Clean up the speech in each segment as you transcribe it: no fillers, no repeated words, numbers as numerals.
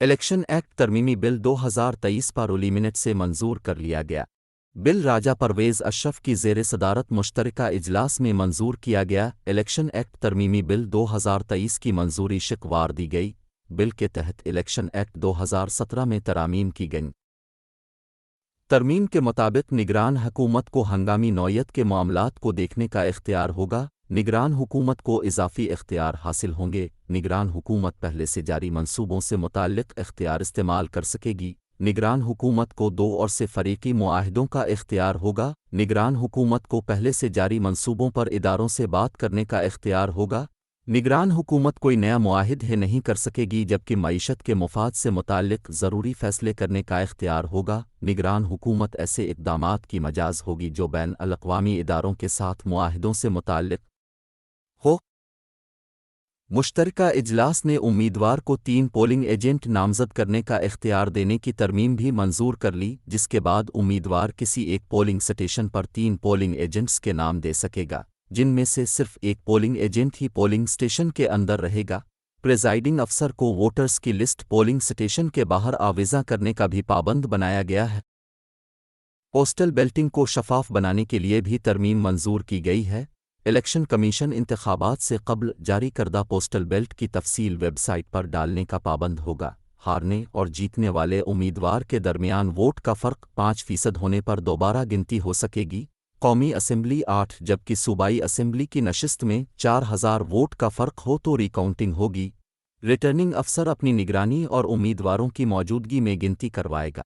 Election act ترمیمی بل 2023 parliament سے منظور کر لیا گیا۔ بل راجہ پرویز اشرف کی زیر صدارت مشترکہ اجلاس میں منظور کیا گیا۔ الیکشن ایکٹ ترمیمی بل 2023 کی منظوری شکوار دی گئی۔ بل کے تحت الیکشن ایکٹ 2017 میں ترامیم کی گئیں۔ ترمیم کے مطابق نگران حکومت کو ہنگامی نوعیت کے معاملات کو دیکھنے کا اختیار ہوگا۔ نگران حکومت کو اضافی اختیار حاصل ہوں گے۔ نگران حکومت پہلے سے جاری منصوبوں سے متعلق اختیار استعمال کر سکے گی۔ نگران حکومت کو 2 اور سے فریقی معاہدوں کا اختیار ہوگا۔ نگران حکومت کو پہلے سے جاری منصوبوں پر اداروں سے بات کرنے کا اختیار ہوگا۔ نگران حکومت کوئی نیا معاہدہ نہیں کر سکے گی، جبکہ معیشت کے مفاد سے متعلق ضروری فیصلے کرنے کا اختیار ہوگا۔ نگران حکومت ایسے اقدامات کی مجاز ہوگی جو بین الاقوامی اداروں کے ساتھ معاہدوں سے متعلق ہو۔ مشترکہ اجلاس نے امیدوار کو 3 پولنگ ایجنٹ نامزد کرنے کا اختیار دینے کی ترمیم بھی منظور کر لی، جس کے بعد امیدوار کسی ایک پولنگ سٹیشن پر 3 پولنگ ایجنٹس کے نام دے سکے گا، جن میں سے صرف ایک پولنگ ایجنٹ ہی پولنگ سٹیشن کے اندر رہے گا۔ پریزائڈنگ افسر کو ووٹرز کی لسٹ پولنگ سٹیشن کے باہر آویزاں کرنے کا بھی پابند بنایا گیا ہے۔ پوسٹل بیلٹنگ کو شفاف بنانے کے لیے بھی ترمیم منظور کی گئی ہے۔ الیکشن کمیشن انتخابات سے قبل جاری کردہ پوسٹل بیلٹ کی تفصیل ویب سائٹ پر ڈالنے کا پابند ہوگا۔ ہارنے اور جیتنے والے امیدوار کے درمیان ووٹ کا فرق 5% ہونے پر دوبارہ گنتی ہو سکے گی۔ قومی اسمبلی 8 جبکہ صوبائی اسمبلی کی نشست میں 4000 ووٹ کا فرق ہو تو ری کاؤنٹنگ ہوگی۔ ریٹرننگ افسر اپنی نگرانی اور امیدواروں کی موجودگی میں گنتی کروائے گا۔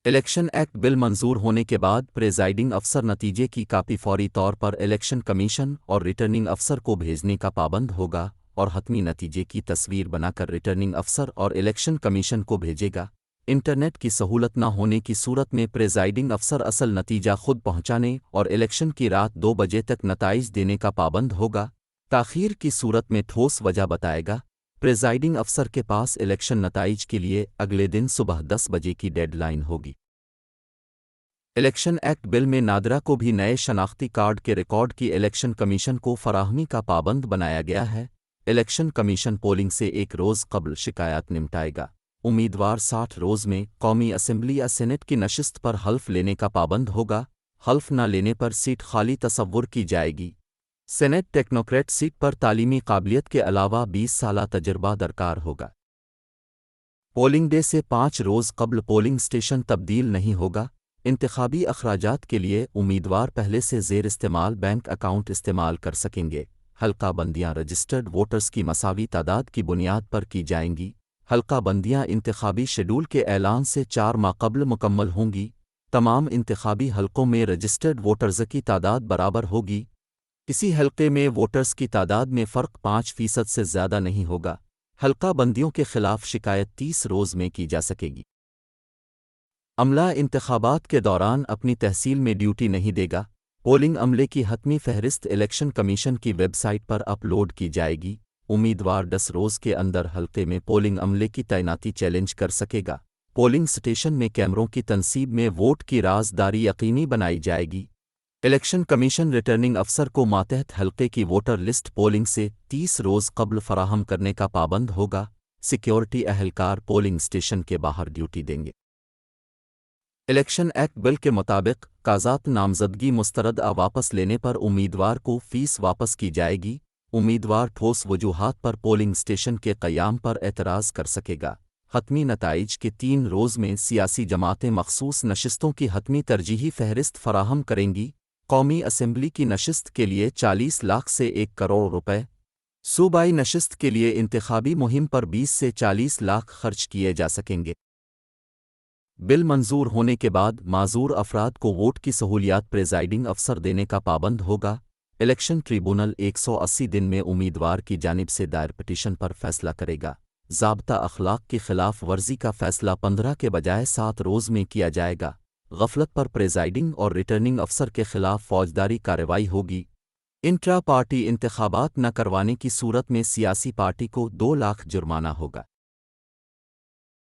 الیکشن ایکٹ بل منظور ہونے کے بعد پریزائڈنگ افسر نتیجے کی کاپی فوری طور پر الیکشن کمیشن اور ریٹرننگ افسر کو بھیجنے کا پابند ہوگا اور حتمی نتیجے کی تصویر بنا کر ریٹرننگ افسر اور الیکشن کمیشن کو بھیجے گا۔ انٹرنیٹ کی سہولت نہ ہونے کی صورت میں پریزائڈنگ افسر اصل نتیجہ خود پہنچانے اور الیکشن کی رات 2 بجے تک نتائج دینے کا پابند ہوگا۔ تاخیر کی صورت میں ٹھوس وجہ بتائے گا۔ پریزائڈنگ افسر کے پاس الیکشن نتائج کے لیے اگلے دن صبح 10 بجے کی ڈیڈ لائن ہوگی۔ الیکشن ایکٹ بل میں نادرا کو بھی نئے شناختی کارڈ کے ریکارڈ کی الیکشن کمیشن کو فراہمی کا پابند بنایا گیا ہے۔ الیکشن کمیشن پولنگ سے 1 روز قبل شکایات نمٹائے گا۔ امیدوار 60 روز میں قومی اسمبلی یا سینٹ کی نشست پر حلف لینے کا پابند ہوگا۔ حلف نہ لینے پر سیٹ خالی تصور کی جائے گی۔ سینٹ ٹیکنوکریٹ سیٹ پر تعلیمی قابلیت کے علاوہ 20 سالہ تجربہ درکار ہوگا۔ پولنگ ڈے سے 5 روز قبل پولنگ سٹیشن تبدیل نہیں ہوگا۔ انتخابی اخراجات کے لیے امیدوار پہلے سے زیر استعمال بینک اکاؤنٹ استعمال کر سکیں گے۔ حلقہ بندیاں رجسٹرڈ ووٹرز کی مساوی تعداد کی بنیاد پر کی جائیں گی۔ حلقہ بندیاں انتخابی شیڈول کے اعلان سے 4 ماہ قبل مکمل ہوں گی۔ تمام انتخابی حلقوں میں رجسٹرڈ ووٹرز کی تعداد برابر ہوگی۔ کسی حلقے میں ووٹرز کی تعداد میں فرق 5% سے زیادہ نہیں ہوگا۔ حلقہ بندیوں کے خلاف شکایت 30 روز میں کی جا سکے گی۔ عملہ انتخابات کے دوران اپنی تحصیل میں ڈیوٹی نہیں دے گا۔ پولنگ عملے کی حتمی فہرست الیکشن کمیشن کی ویب سائٹ پر اپلوڈ کی جائے گی۔ امیدوار 10 روز کے اندر حلقے میں پولنگ عملے کی تعیناتی چیلنج کر سکے گا۔ پولنگ سٹیشن میں کیمروں کی تنصیب میں ووٹ کی رازداری یقینی بنائی جائے گی۔ الیکشن کمیشن ریٹرننگ افسر کو ماتحت حلقے کی ووٹر لسٹ پولنگ سے 30 روز قبل فراہم کرنے کا پابند ہوگا۔ سیکیورٹی اہلکار پولنگ سٹیشن کے باہر ڈیوٹی دیں گے۔ الیکشن ایکٹ بل کے مطابق کاغذات نامزدگی مسترد واپس لینے پر امیدوار کو فیس واپس کی جائے گی۔ امیدوار ٹھوس وجوہات پر پولنگ سٹیشن کے قیام پر اعتراض کر سکے گا۔ حتمی نتائج کے 3 روز میں سیاسی جماعتیں مخصوص نشستوں کی حتمی ترجیحی فہرست فراہم کریں گی۔ قومی اسمبلی کی نشست کے لیے 40 لاکھ سے 1 کروڑ روپے، صوبائی نشست کے لیے انتخابی مہم پر 20 سے 40 لاکھ خرچ کیے جا سکیں گے۔ بل منظور ہونے کے بعد معذور افراد کو ووٹ کی سہولیات پریزائڈنگ افسر دینے کا پابند ہوگا۔ الیکشن ٹریبونل 180 دن میں امیدوار کی جانب سے دائر پٹیشن پر فیصلہ کرے گا۔ ضابطہ اخلاق کی خلاف ورزی کا فیصلہ 15 کے بجائے 7 روز میں کیا جائے گا۔ غفلت پر پریزائڈنگ اور ریٹرننگ افسر کے خلاف فوجداری کارروائی ہوگی۔ انٹرا پارٹی انتخابات نہ کروانے کی صورت میں سیاسی پارٹی کو 2 لاکھ جرمانہ ہوگا۔